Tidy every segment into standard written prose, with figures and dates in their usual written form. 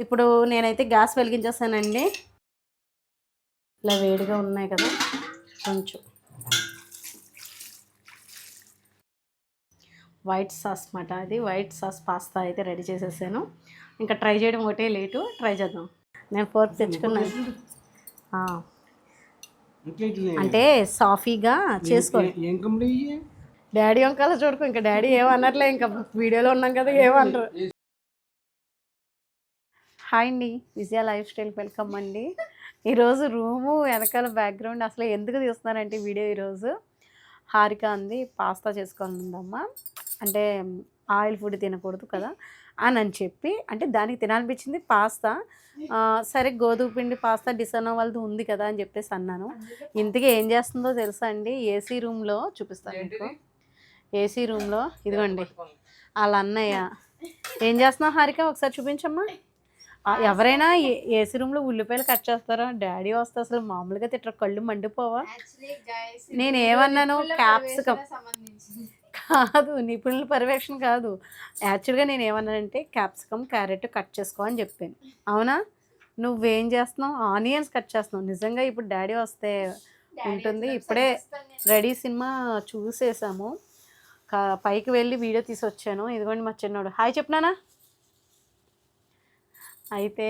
ఇప్పుడు నేనైతే గ్యాస్ వెలిగించేస్తానండి. ఇలా వేడిగా ఉన్నాయి కదా, కొంచెం వైట్ సాస్ మాట. అది వైట్ సాస్ పాస్తా అయితే రెడీ చేసేసాను. ఇంకా ట్రై చేయడం ఒకటే లేటు. ట్రై చేద్దాం. నేను ఫోర్క్ తెచ్చుకున్నాను. అంటే సాఫీగా చేసుకోండి. డాడీ వంకాల చూడుకో. ఇంకా డాడీ ఏమన్నట్లే, ఇంకా వీడియోలో ఉన్నాం కదా ఏమన్నారు. హాయ్ అండి, విజయ లైఫ్ స్టైల్కి వెల్కమ్ అండి. ఈరోజు రూము వెనకాల బ్యాక్గ్రౌండ్ అసలు ఎందుకు తీస్తున్నానంటే వీడియో, ఈరోజు హారిక అంది పాస్తా చేసుకోవాలి ఉందమ్మా, అంటే ఆయిల్ ఫుడ్ తినకూడదు కదా అని చెప్పి, అంటే దానికి తినాలనిపించింది పాస్తా. సరే గోధుమ పిండి పాస్తా డిసోనో వాళ్ళది ఉంది కదా అని చెప్పేసి అన్నాను. ఇంతకీ ఏం చేస్తుందో తెలుసా అండి, ఏసీ రూమ్లో చూపిస్తాను మీకు. ఏసీ రూమ్లో ఇదిగోండి వాళ్ళ అన్నయ్య. ఏం చేస్తున్నావు హారిక, ఒకసారి చూపించమ్మా. ఎవరైనా ఏసీ రూమ్లో ఉల్లిపాయలు కట్ చేస్తారా? డాడీ వస్తే అసలు మామూలుగా తిట్టరు, కళ్ళు మండిపోవా? నేను ఏమన్నాను, క్యాప్సికమ్ కాదు, నిపుణుల పర్యవేక్షణ కాదు, యాక్చువల్గా నేను ఏమన్నానంటే క్యాప్సికమ్ క్యారెట్ కట్ చేసుకో అని చెప్పాను. అవునా? నువ్వేం చేస్తున్నావు? ఆనియన్స్ కట్ చేస్తున్నావు. నిజంగా ఇప్పుడు డాడీ వస్తే ఉంటుంది. ఇప్పుడే రెడీ సినిమా చూసేసాము, పైకి వెళ్ళి వీడియో తీసి వచ్చాను. ఇదిగోండి మా చిన్నోడు. హాయ్ చెప్పినానా? అయితే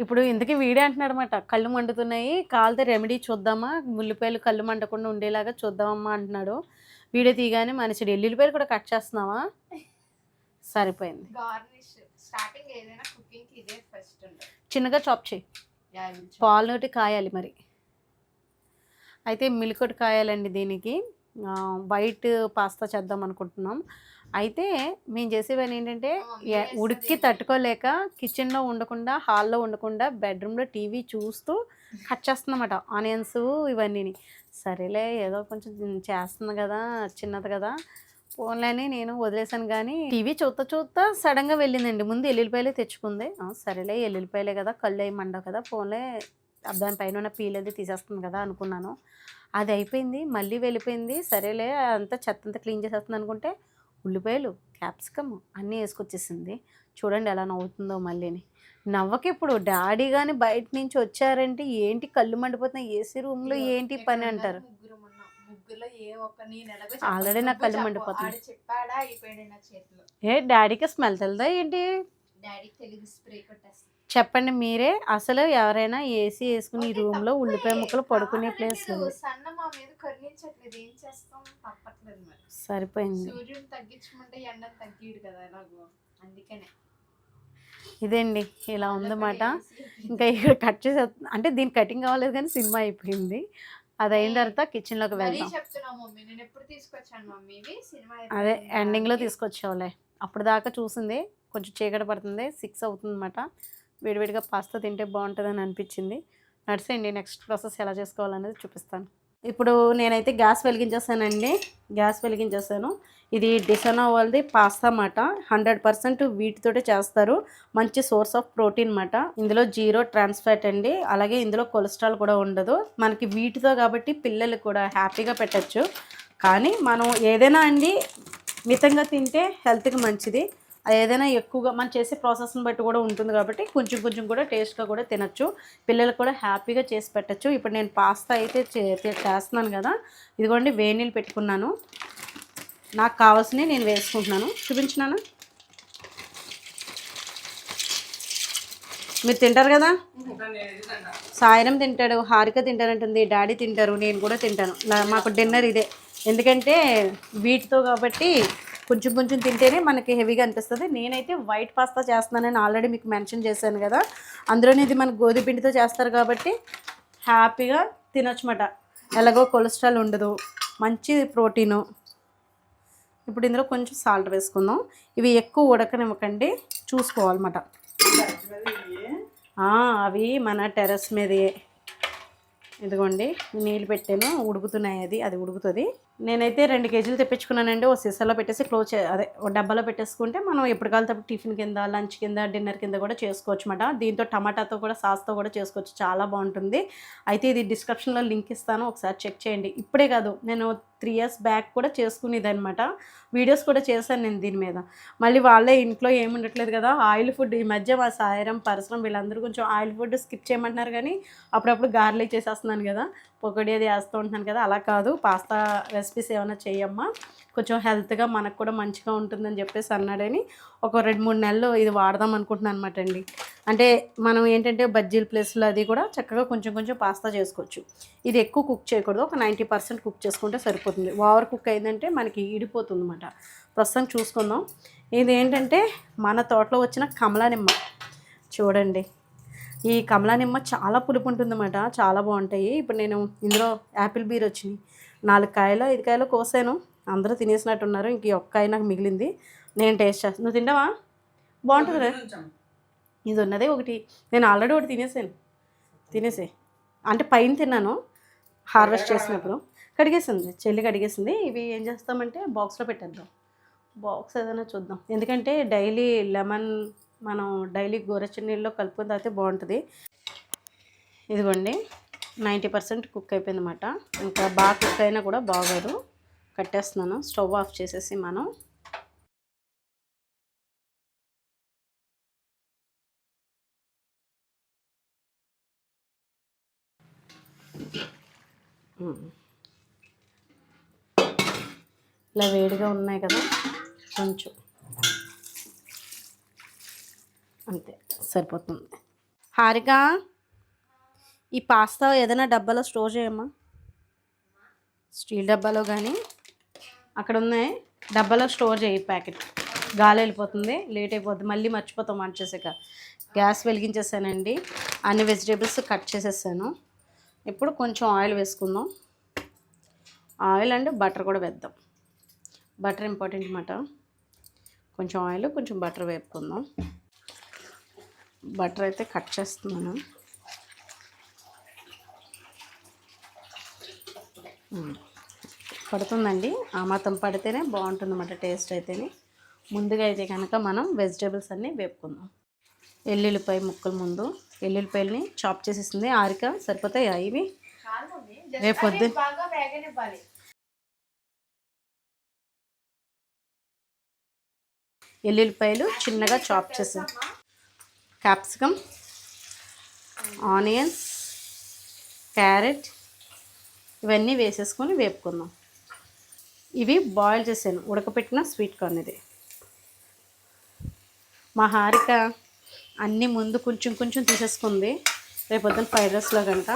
ఇప్పుడు ఇంతకీ వీడే అంటున్నాడు అనమాట, కళ్ళు మండుతున్నాయి, కాలితే రెమెడీ చూద్దామా, ఉల్లిపాయలు కళ్ళు మండకుండా ఉండేలాగా చూద్దామమ్మా అంటున్నాడు. వీడియో తీయగానే మనిషి ఎల్లుల్లిపాయలు కూడా కట్ చేస్తున్నావా? సరిపోయింది. చిన్నగా చాప్ చేయి. పాలు నోటి కాయాలి మరి. అయితే మిల్క్ కాయాలండి దీనికి. వైట్ పాస్తా చేద్దాం అనుకుంటున్నాం. అయితే మేము చేసేవని ఏంటంటే, ఉడికి తట్టుకోలేక కిచెన్లో ఉండకుండా, హాల్లో ఉండకుండా బెడ్రూమ్లో టీవీ చూస్తూ కట్ చేస్తుందన్నమాట ఆనియన్స్ ఇవన్నీ. సరేలే ఏదో కొంచెం చేస్తుంది కదా, చిన్నది కదా, ఫోన్లోని నేను వదిలేసాను. కానీ టీవీ చూస్తా సడన్గా వెళ్ళిందండి. ముందు ఎల్లుల్లిపాయలే తెచ్చుకుంది. సరేలే ఎల్లుల్లిపాయలే కదా, కళ్ళు అవి మండవు కదా, ఫోన్లే దానిపైన ఉన్న పీలది తీసేస్తుంది కదా అనుకున్నాను. అది అయిపోయింది, మళ్ళీ వెళ్ళిపోయింది. సరేలే అంతా చెత్త అంతా క్లీన్ చేసేస్తుంది అనుకుంటే ఉల్లిపాయలు క్యాప్సికమ్ అన్నీ వేసుకొచ్చేసింది. చూడండి ఎలా నవ్వుతుందో. మళ్ళీని నవ్వకి ఇప్పుడు డాడీ కానీ బయట నుంచి వచ్చారంటే ఏంటి కళ్ళు మండిపోతున్నాయి, ఏసీ రూమ్లో ఏంటి పని అంటారు. ఆల్రెడీ నాకు కళ్ళు మండిపోతుంది. ఏ డాడీకి స్మెల్ తెలుదా ఏంటి? చెప్పండి మీరే, అసలు ఎవరైనా ఏసీ వేసుకుని రూమ్లో ఉల్లిపాయ ముక్కలు పడుకునే ప్లేస్ లేదు. సరిపోయింది. ఇదేండి ఇలా ఉందన్నమాట. ఇంకా ఇక్కడ కట్ చేసే, అంటే దీని కటింగ్ అవ్వలేదు కానీ సినిమా అయిపోయింది. అది అయిన తర్వాత కిచెన్లోకి వెళ్దాం. అదే ఎండింగ్లో తీసుకొచ్చావులే, అప్పుడు దాకా చూసింది. కొంచెం చీకటి పడుతుంది, 6 అవుతుందన్నమాట. వేడివేడిగా పాస్తా తింటే బాగుంటుందని అనిపించింది. నడిసేయండి, నెక్స్ట్ ప్రాసెస్ ఎలా చేసుకోవాలనేది చూపిస్తాను. ఇప్పుడు నేనైతే గ్యాస్ వెలిగించేస్తానండి. గ్యాస్ వెలిగించేస్తాను. ఇది డిసోనో వాళ్ళది పాస్తా అన్నమాట. 100% వీటితోటే చేస్తారు. మంచి సోర్స్ ఆఫ్ ప్రోటీన్ అన్నమాట. ఇందులో 0 ట్రాన్స్ ఫ్యాట్ అండి. అలాగే ఇందులో కొలెస్ట్రాల్ కూడా ఉండదు. మనకి వీటితో కాబట్టి పిల్లలు కూడా హ్యాపీగా పెట్టచ్చు. కానీ మనం ఏదైనా అండి మితంగా తింటే హెల్త్కి మంచిది. ఏదైనా ఎక్కువగా మనం చేసే ప్రాసెస్ని బట్టి కూడా ఉంటుంది కాబట్టి కొంచెం కూడా టేస్ట్గా కూడా తినచ్చు. పిల్లలకు కూడా హ్యాపీగా చేసి పెట్టచ్చు. ఇప్పుడు నేను పాస్తా అయితే చేస్తున్నాను కదా, ఇదిగోండి వేడి నీళ్ళు పెట్టుకున్నాను. నాకు కావాల్సినవి నేను వేసుకుంటున్నాను. చూపించినాను. మీరు తింటారు కదా, సాయిరం తింటాడు, హారిక తింటానంటుంది, డాడీ తింటారు, నేను కూడా తింటాను. మాకు డిన్నర్ ఇదే. ఎందుకంటే వీటితో కాబట్టి కొంచెం తింటేనే మనకి హెవీగా అనిపిస్తుంది. నేనైతే వైట్ పాస్తా చేస్తున్నానని ఆల్రెడీ మీకు మెన్షన్ చేశాను కదా. అందులోనే ఇది మన గోధుమ పిండితో చేస్తారు కాబట్టి హ్యాపీగా తినొచ్చమాట. ఎలాగో కొలెస్ట్రాల్ ఉండదు, మంచి ప్రోటీను. ఇప్పుడు ఇందులో కొంచెం సాల్ట్ వేసుకుందాం. ఇవి ఎక్కువ ఉడకనివ్వకండి, చూసుకోవాలన్నమాట. అవి మన టెర్రస్ మీదే. ఇదిగోండి నీళ్ళు పెట్టాను, ఉడుకుతున్నాయి. అది ఉడుకుతుంది. నేనైతే 2 కేజీలు తెప్పించుకున్నానండి. ఓ సీసాలో పెట్టేసి అదే ఓ డబ్బాలో పెట్టేసుకుంటే మనం ఎప్పుడు కావాలితే అప్పుడు టిఫిన్ కింద, లంచ్ కింద, డిన్నర్ కింద కూడా చేసుకోవచ్చుమాట. దీంతో టమాటాతో కూడా సాస్‌తో కూడా చేసుకోవచ్చు. చాలా బాగుంటుంది. అయితే ఇది డిస్క్రిప్షన్‌లో లింక్ ఇస్తాను. ఒకసారి చెక్ చేయండి. ఇప్పుడే కాదు, నేను 3 ఇయర్స్ బ్యాక్ కూడా చేసుకునేదనమాట. వీడియోస్ కూడా చేశాను నేను దీని మీద. మళ్ళీ వాళ్ళే ఇంట్లో ఏమి ఉండట్లేదు కదా, ఆయిల్ ఫుడ్ ఈ మధ్య మా సాయిరం, పరశురం వీళ్ళందరూ కొంచెం ఆయిల్ ఫుడ్ స్కిప్ చేయమంటున్నారు కానీ అప్పుడప్పుడు గారెలు చేసేస్తున్నాను కదా, పొగడి అది వేస్తూ ఉంటున్నాను కదా, అలా కాదు పాస్తా రెసిపీస్ ఏమైనా చేయమ్మా, కొంచెం హెల్త్గా మనకు కూడా మంచిగా ఉంటుందని చెప్పేసి అన్నాడని ఒక 2-3 నెలలు ఇది వాడదాం అనుకుంటున్నాను అనమాట అండి. అంటే మనం ఏంటంటే బజ్జీల ప్లేస్లో అది కూడా చక్కగా కొంచెం కొంచెం పాస్తా చేసుకోవచ్చు. ఇది ఎక్కువ కుక్ చేయకూడదు, ఒక 90% కుక్ చేసుకుంటే సరిపోతుంది. ఓవర్ కుక్ అయిందంటే మనకి ఈడిపోతుంది అన్నమాట. ప్రస్తుతం చూసుకుందాం. ఇది ఏంటంటే మన తోటలో వచ్చిన కమలా నిమ్మ చూడండి. ఈ కమలా నిమ్మ చాలా పులుపు ఉంటుందన్నమాట, చాలా బాగుంటాయి. ఇప్పుడు నేను ఇందులో యాపిల్ బీర్ వచ్చినాయి 4 కాయలు 5 కాయలు కోసాను. అందరూ తినేసినట్టున్నారు. ఇంక ఒక్క కాయ నాకు మిగిలింది, నేను టేస్ట్ చేస్తాను. నువ్వు తింటావా? బాగుంటుంది కదా. ఇది ఉన్నదే ఒకటి, నేను ఆల్రెడీ ఒకటి తినేసే అంటే పైన తిన్నాను హార్వెస్ట్ చేసినప్పుడు. కడిగేసింది చెల్లి, కడిగేసింది. ఇవి ఏం చేస్తామంటే బాక్స్లో పెట్టేద్దాం. బాక్స్ ఏదైనా చూద్దాం, ఎందుకంటే డైలీ లెమన్ మనం డైలీ గోరెచ్చని నీళ్ళలో కలుపుకొని తాగితే బాగుంటుంది. ఇదిగోండి 90% కుక్ అయిపోయింది అన్నమాట. ఇంకా బాగా కుక్ అయినా కూడా బాగోదు. కట్టేస్తున్నాను. స్టవ్ ఆఫ్ చేసేసి మనం ఇలా వేడిగా ఉన్నాయి కదా, కొంచెం అంతే సరిపోతుంది. హారిక, ఈ పాస్తా ఏదైనా డబ్బాలో స్టోర్ చేయమ్మా, స్టీల్ డబ్బాలో కానీ అక్కడ ఉన్నాయి డబ్బాలో స్టోర్ చేయి. ప్యాకెట్ గాలి వెళ్ళిపోతుంది, లేట్ అయిపోతుంది, మళ్ళీ మర్చిపోతాం వంట చేసాక. గ్యాస్ వెలిగించేసానండి, అన్ని వెజిటేబుల్స్ కట్ చేసేసాను. ఇప్పుడు కొంచెం ఆయిల్ వేసుకుందాం. ఆయిల్ అండ్ బటర్ కూడా వేద్దాం. బటర్ ఇంపార్టెంట్ అన్నమాట. కొంచెం ఆయిల్ కొంచెం బటర్ వేపుకుందాం. బటర్ అయితే కట్ చేస్తున్నాను. పడుతుందండి, ఆ మాత్రం పడితేనే బాగుంటుంది అన్నమాట టేస్ట్ అయితేనే. ముందుగా అయితే కనుక మనం వెజిటేబుల్స్ అన్నీ వేపుకుందాం. ఎల్లుల్లిపాయ ముక్కలు, ముందు ఎల్లుల్లిపాయలని చాప్ చేసేసింది ఆరిక. సరిపోతాయి ఇవి రేపు పొద్దున్న. ఎల్లుల్లిపాయలు చిన్నగా చాప్ చేసాం. క్యాప్సికమ్, ఆనియన్స్, క్యారెట్ ఇవన్నీ వేసేసుకొని వేపుకుందాం. ఇవి బాయిల్ చేశాను, ఉడకపెట్టిన స్వీట్ కార్న్. ఇది మా హారిక అన్నీ ముందు కొంచెం కొంచెం తీసేసుకుంది. రేపు పొద్దున్న ఫ్రైడ్ రైస్లో కనుక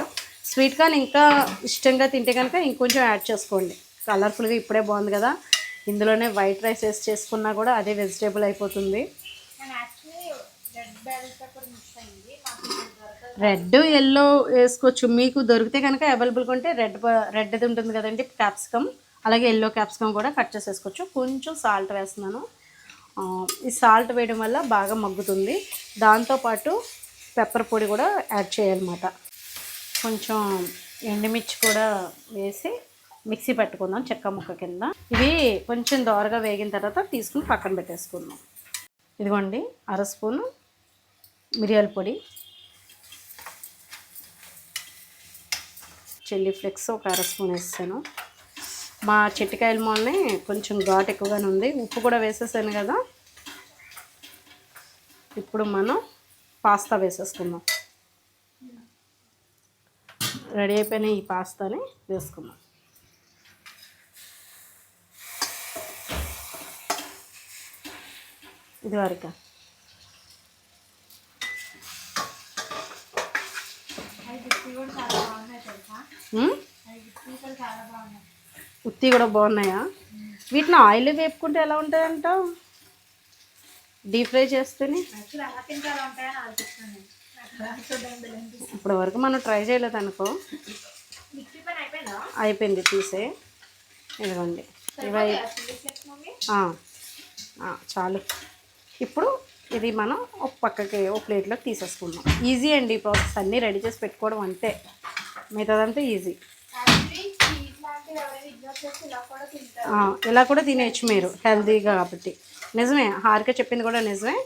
స్వీట్ కార్న్ ఇంకా ఇష్టంగా తింటే కనుక ఇంకొంచెం యాడ్ చేసుకోండి. కలర్ఫుల్గా ఇప్పుడే బాగుంది కదా, ఇందులోనే వైట్ రైస్ వేసి చేసుకున్నా కూడా అదే వెజిటేబుల్ అయిపోతుంది. రెడ్ ఎల్లో వేసుకోవచ్చు, మీకు దొరికితే కనుక అవైలబుల్గా ఉంటే. రెడ్ అది ఉంటుంది కదండి క్యాప్సికమ్, అలాగే ఎల్లో క్యాప్సికమ్ కూడా కట్ చేసేసుకోవచ్చు. కొంచెం సాల్ట్ వేస్తున్నాను. ఈ సాల్ట్ వేయడం వల్ల బాగా మగ్గుతుంది. దాంతోపాటు పెప్పర్ పొడి కూడా యాడ్ చేయాలన్నమాట. కొంచెం ఎండుమిర్చి కూడా వేసి మిక్సీ పెట్టుకుందాం చెక్క ముక్క కింద. ఇవి కొంచెం దోరగా వేగిన తర్వాత తీసుకుని పక్కన పెట్టేసుకుందాం. ఇదిగోండి 1/2 స్పూను మిరియాల పొడి, చిల్లీ ఫ్లేక్స్ ఒక 1/2 స్పూన్ వేస్తాను. మా చెట్టికాయల మొన్నే కొంచెం ఘాట్ ఎక్కువగానే ఉంది. ఉప్పు కూడా వేసేసాను కదా. ఇప్పుడు మనం పాస్తా వేసేసుకుందాం. రెడీ అయిపోయిన ఈ పాస్తాని వేసుకుందాం. ఇది వరకు ఉత్తి కూడా బాగున్నాయా? వీటిని ఆయిల్ వేపుకుంటే ఎలా ఉంటాయంటావు? డీప్ ఫ్రై చేస్తేనే. ఇప్పటి వరకు మనం ట్రై చేయలేదు అనుకో. అయిపోయింది, తీసే. ఇదిగోండి ఇవి చాలు. ఇప్పుడు ఇది మనం ఒక పక్కకి ఒక ప్లేట్లోకి తీసేసుకుందాం. ఈజీ అండి ఈ ప్రాసెస్, అన్నీ రెడీ చేసి పెట్టుకోవడం అంతే, మిగతాదంతా ఈజీ. ఇలా కూడా తినేయచ్చు మీరు హెల్తీగా కాబట్టి. నిజమే, హారిక చెప్పింది కూడా నిజమే.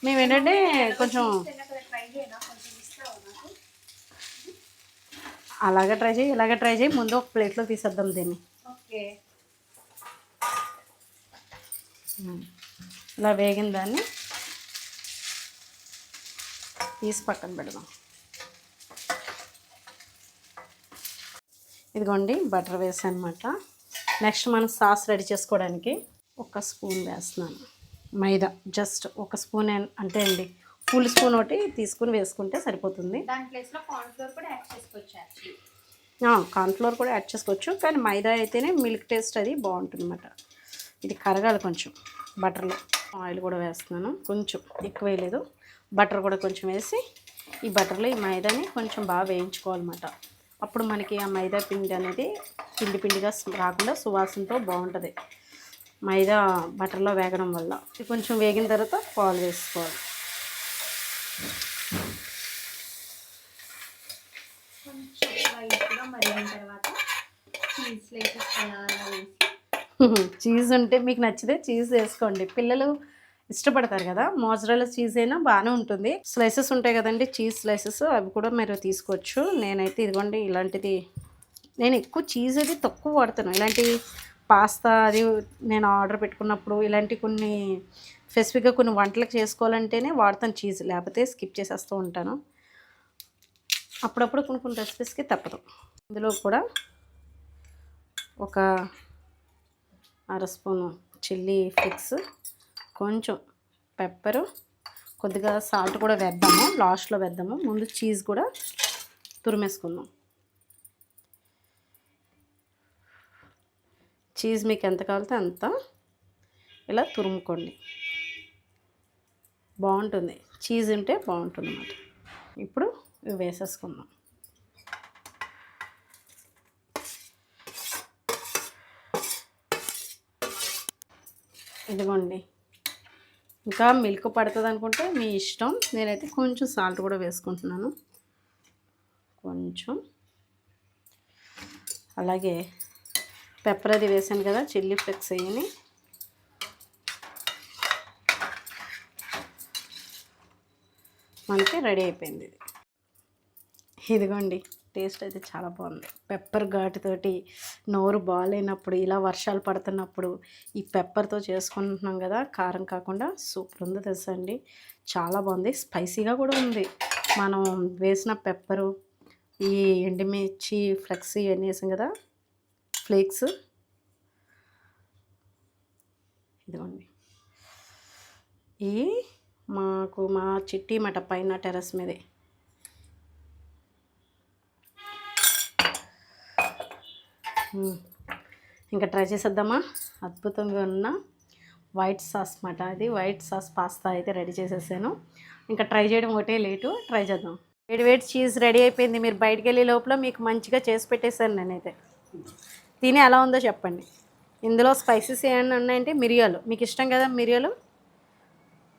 మేము ఏంటంటే కొంచెం అలాగే ట్రై చేయి, ఇలాగే ట్రై చేయి. ముందు ఒక ప్లేట్లో తీసేద్దాం దీన్ని. ఇలా వేగిన దాన్ని తీసి పక్కన పెడదాం. ఇదిగోండి బటర్ వేసాను అనమాట. నెక్స్ట్ మనం సాస్ రెడీ చేసుకోవడానికి ఒక స్పూన్ వేస్తున్నాను మైదా. జస్ట్ ఒక స్పూన్ అంటే అండి, ఫుల్ స్పూన్ ఒకటి తీసుకుని వేసుకుంటే సరిపోతుంది. దాని ప్లేస్లో కార్న్ఫ్లోర్ కూడా యాడ్ చేసుకోవచ్చు. కార్న్ఫ్లోర్ కూడా యాడ్ చేసుకోవచ్చు, కానీ మైదా అయితేనే మిల్క్ టేస్ట్ అది బాగుంటుంది అన్నమాట. ఇది కరగాలి కొంచెం బటర్లో. ఆయిల్ కూడా వేస్తున్నాను, కొంచెం ఎక్కువ వేయలేదు. బటర్ కూడా కొంచెం వేసి ఈ బటర్లో ఈ మైదాని కొంచెం బాగా వేయించుకోవాలన్నమాట. అప్పుడు మనకి ఆ మైదా పిండి అనేది పిండి పిండిగా రాకుండా సువాసనతో బాగుంటుంది మైదా బటర్లో వేగడం వల్ల. ఇది కొంచెం వేగిన తర్వాత పాలు వేసుకోవాలి. చీజ్ ఉంటే మీకు నచ్చితే చీజ్ వేసుకోండి, పిల్లలు ఇష్టపడతారు కదా. మోజరెల్లా చీజ్ అయినా బాగానే ఉంటుంది. స్లైసెస్ ఉంటాయి కదండి, చీజ్ స్లైసెస్, అవి కూడా మీరు తీసుకోవచ్చు. నేనైతే ఇదిగోండి ఇలాంటిది, నేను ఎక్కువ చీజ్ అది తక్కువ వాడతాను. ఇలాంటి పాస్తా అది నేను ఆర్డర్ పెట్టుకున్నప్పుడు, ఇలాంటి కొన్ని స్పెసిఫిక్గా కొన్ని వంటలకు చేసుకోవాలంటేనే వాడతాను చీజ్, లేకపోతే స్కిప్ చేసేస్తూ ఉంటాను. అప్పుడప్పుడు కొన్ని కొన్ని రెసిపీస్కి తప్పదు. ఇందులో కూడా ఒక అర స్పూను చిల్లీ ఫ్లేక్స్, కొంచెం పెప్పరు, కొద్దిగా సాల్ట్ కూడా వేద్దాము, లాస్ట్లో వేద్దాము. ముందు చీజ్ కూడా తురిమేసుకుందాం. చీజ్ మీకు ఎంత కావాలితే అంత ఇలా తురుముకోండి, బాగుంటుంది. చీజ్ ఉంటే బాగుంటుంది అన్నమాట. ఇప్పుడు ఇవి వేసేసుకుందాం. ఇదిగోండి, ఇంకా మిల్క్ పడుతుంది అనుకుంటే మీ ఇష్టం. నేనైతే కొంచెం సాల్ట్ కూడా వేసుకుంటున్నాను, కొంచెం. అలాగే పెప్పర్ అది వేసాను కదా, చిల్లీ ఫ్లేక్స్ అయ్యి. మనకి రెడీ అయిపోయింది ఇది. ఇదిగోండి, టేస్ట్ అయితే చాలా బాగుంది. పెప్పర్ ఘాటుతోటి నోరు బాగాలేనప్పుడు, ఇలా వర్షాలు పడుతున్నప్పుడు ఈ పెప్పర్తో చేసుకుంటున్నాం కదా, కారం కాకుండా సూపర్ ఉంది తెలుసా అండి. చాలా బాగుంది, స్పైసీగా కూడా ఉంది. మనం వేసిన పెప్పరు, ఈ ఎండుమిర్చి ఫ్లెక్స్ ఇవన్నీ వేసాం కదా, ఫ్లేక్స్. ఇదిగోండి, ఈ మాకు మా చిట్టి మట పైన టెర్రస్ మీదే. ఇంకా ట్రై చేసేద్దామా. అద్భుతంగా ఉన్న వైట్ సాస్ మాట, అది వైట్ సాస్ పాస్తా అయితే రెడీ చేసేసాను. ఇంకా ట్రై చేయడం ఒకటే లేటు, ట్రై చేద్దాం. వేడి చీజ్ రెడీ అయిపోయింది. మీరు బయటికి వెళ్ళే లోపల మీకు మంచిగా చేసి పెట్టేశాను నేనైతే. తిని ఎలా ఉందో చెప్పండి. ఇందులో స్పైసెస్ ఏమైనా ఉన్నాయంటే మిరియాలు, మీకు ఇష్టం కదా మిరియాలు,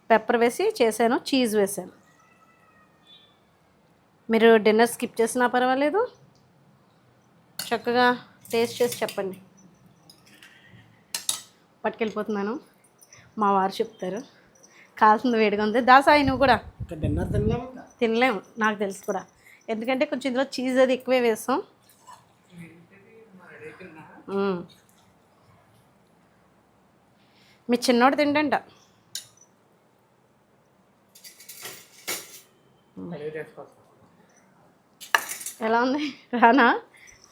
పెప్పర్ వేసి చేశాను, చీజ్ వేసాను. మీరు డిన్నర్ స్కిప్ చేసినా పర్వాలేదు, చక్కగా టేస్ట్ చేసి చెప్పండి. పట్టుకెళ్ళిపోతున్నాను, మా వారు చెప్తారు. కాల్సింది వేడిగా ఉంది. దాసాయి నువ్వు కూడా తినలేము, నాకు తెలుసు కూడా, ఎందుకంటే కొంచెం ఇందులో చీజ్ అది ఎక్కువే వేసాం. మీ చిన్నోడు తింటంట. ఎలా ఉంది రానా?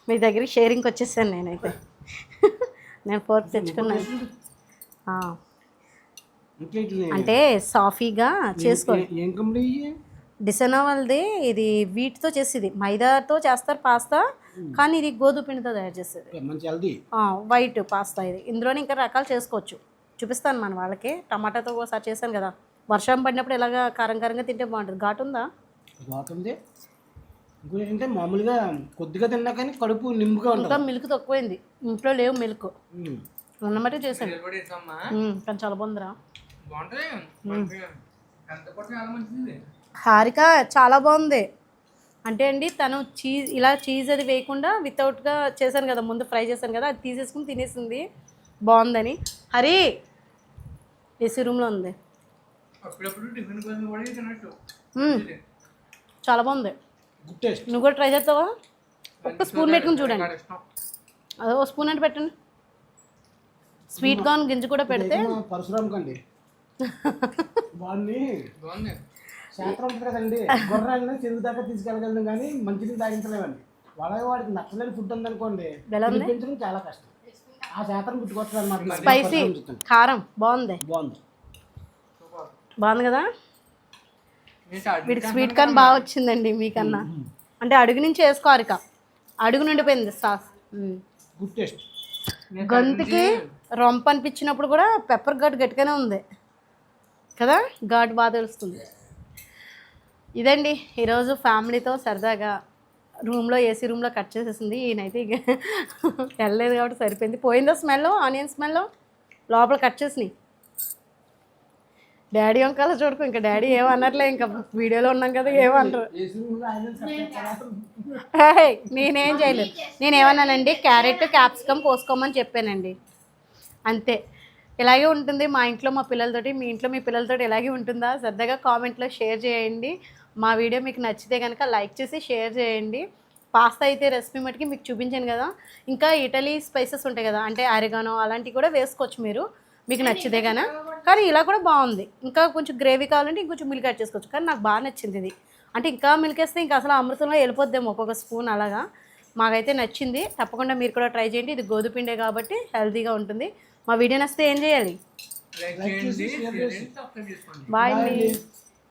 మీ దగ్గరికి షేరింగ్కి వచ్చేసాను నేనైతే. నేను ఫోర్క్ తెచ్చుకున్నాను. అంటే సాఫీగా చేసుకోండి. డిసైనా వాళ్ళది ఇది వీటితో చేసేది, మైదాతో చేస్తారు పాస్తా, కానీ ఇది గోధుమ పిండితో తయారు చేసేది వైట్ పాస్తా. ఇది ఇందులోనే ఇంకా రకాలు చేసుకోవచ్చు, చూపిస్తాను మన వాళ్ళకి. టమాటాతో ఒకసారి చేశాను కదా, వర్షం పడినప్పుడు ఇలాగా కారం కారంగా తింటే బాగుంటుంది. ఘాటు ఉందా? ఇంకోటి మామూలుగా కొద్దిగా తిన్నా కానీ కడుపు నింపుగా ఉంటుంది. ఇంకా మిల్క్ తక్కువైంది, ఇంట్లో లేవు మిల్క్, ఉన్నమటే చేశాను. కానీ చాలా బాగుందిరా. హారిక చాలా బాగుంది. అంటే అండి తను చీజ్ ఇలా చీజ్ అది వేయకుండా వితౌట్గా చేశాను కదా, ముందు ఫ్రై చేశాను కదా, అది తీసేసుకుని తినేసింది. బాగుందని. హరి ఏసీ రూమ్లో ఉంది. చాలా బాగుంది. Good taste. నువ్వు కూడా ట్రై చేస్తావా? ఒక్క స్పూన్ పెట్టుకుని చూడండి. అదే ఓ స్పూన్ అంటే పెట్టండి. స్వీట్ కార్న్ గింజ కూడా పెడితే పరశురామ్ కండి వాడిని శాస్త్రం ఉంటుంది కదండి, గుర్రాన్ని చెరువు దాకా తీసుకెళ్ళగలను కానీ మంచిని తాగించలేమండి. వాడికి నచ్చలేని ఫుడ్ ఉందనుకోండి పెంచడం చాలా కష్టం. ఆ శాస్త్రం పుట్టుకొస్తుంది అన్నమాట. స్పైసీ కారం బాగుంది. బాగుంది కదా. వీడికి స్వీట్ కార్న్ బాగా వచ్చిందండి మీకన్నా. అంటే అడుగు నుంచి వేసుకోరు, ఇక అడుగు నిండిపోయింది సాస్. Good taste. గొంతుకి రొంప అనిపించినప్పుడు కూడా పెప్పర్ ఘాటు గట్టిగానే ఉంది కదా, ఘాటు బాగా తెలుస్తుంది. ఇదండి ఈరోజు ఫ్యామిలీతో సరదాగా రూమ్లో ఏసీ రూమ్లో కట్ చేసేసింది. ఈయనైతే ఇక వెళ్ళలేదు కాబట్టి సరిపోయింది. పోయిందో స్మెల్, ఆనియన్ స్మెల్ లోపల కట్ చేసినాయి. డాడీ వంకాల చూడకు, ఇంకా డాడీ ఏమన్నట్లే, ఇంకా వీడియోలో ఉన్నాం కదా ఏమన్నారు. నేనేం చేయలేదు. నేనేమన్నానండి, క్యారెట్ క్యాప్సికమ్ పోసుకోమని చెప్పానండి, అంతే. ఇలాగే ఉంటుంది మా ఇంట్లో మా పిల్లలతోటి. మీ ఇంట్లో మీ పిల్లలతోటి ఇలాగే ఉంటుందా? సరదాగా కామెంట్లో షేర్ చేయండి. మా వీడియో మీకు నచ్చితే కనుక లైక్ చేసి షేర్ చేయండి. పాస్తా అయితే రెసిపీ మటుకి మీకు చూపించాను కదా. ఇంకా ఇటలీ స్పైసెస్ ఉంటాయి కదా, అంటే ఆరిగానో అలాంటివి కూడా వేసుకోవచ్చు మీరు, మీకు నచ్చితే కనుక. కానీ ఇలా కూడా బాగుంది. ఇంకా కొంచెం గ్రేవీ కావాలంటే ఇంకొంచెం మిల్క్ యాడ్ చేసుకోవచ్చు. కానీ నాకు బాగా నచ్చింది ఇది. అంటే ఇంకా మిల్క్ వేస్తే ఇంకా అసలు అమృతంలో వెళ్ళిపోద్దేమో ఒక్కొక్క స్పూన్ అలాగా. మాకైతే నచ్చింది. తప్పకుండా మీరు కూడా ట్రై చేయండి. ఇది గోధుమపిండే కాబట్టి హెల్తీగా ఉంటుంది. మా వీడియో నచ్చితే ఏం చేయాలి? లైక్ చేసి షేర్ చేసి బాయ్ అండి.